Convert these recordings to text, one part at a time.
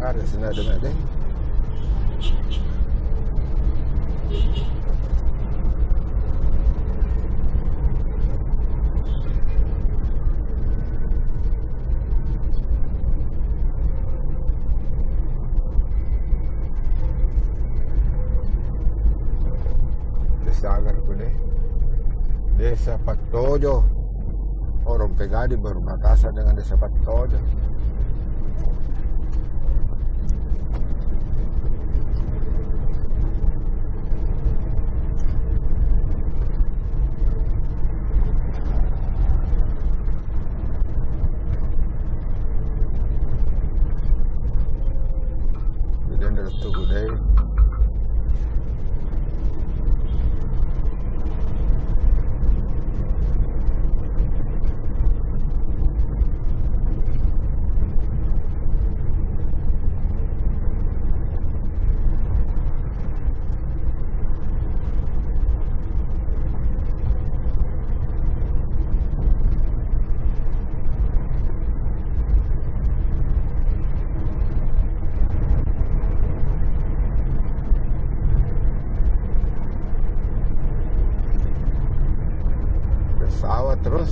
Nggak ada senada deh. Sagar ko deh. Desa Patojo. Rompegading berbatasan dengan Desa Patojo. Kemudian dari Tugu deh. Sawah terus.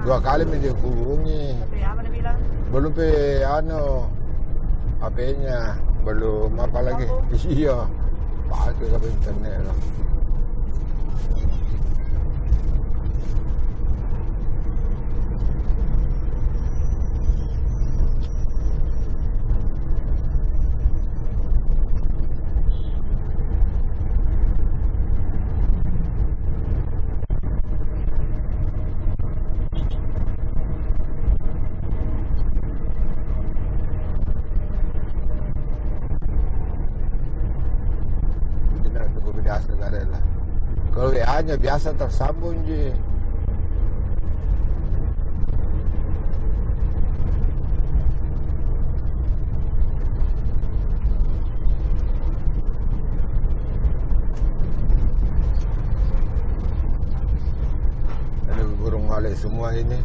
Dua kali dia hubungi. Tapi apa dia bilang? Belum HP-nya belum apa lagi. Iya. Pakai ke internet lah. Biasa gak ada lah. Kalau WA-nya biasa tersambung ji. Ada burung malek semua ini.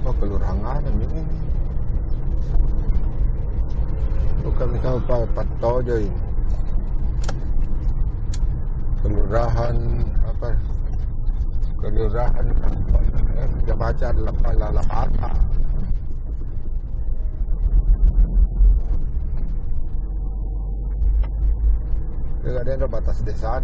Oh kelurahan ini. Bukan Kabupaten Patojo ini. Kelurahan apa? Kelurahan Kecamatan Lalapata. Tidak ada yang batas desa.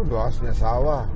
Luasnya sawah.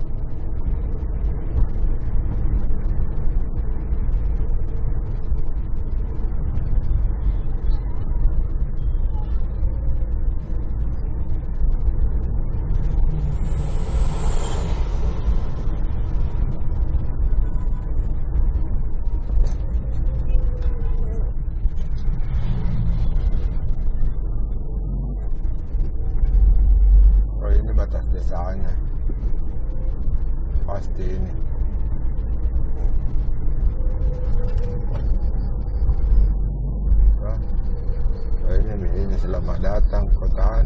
selamat datang kota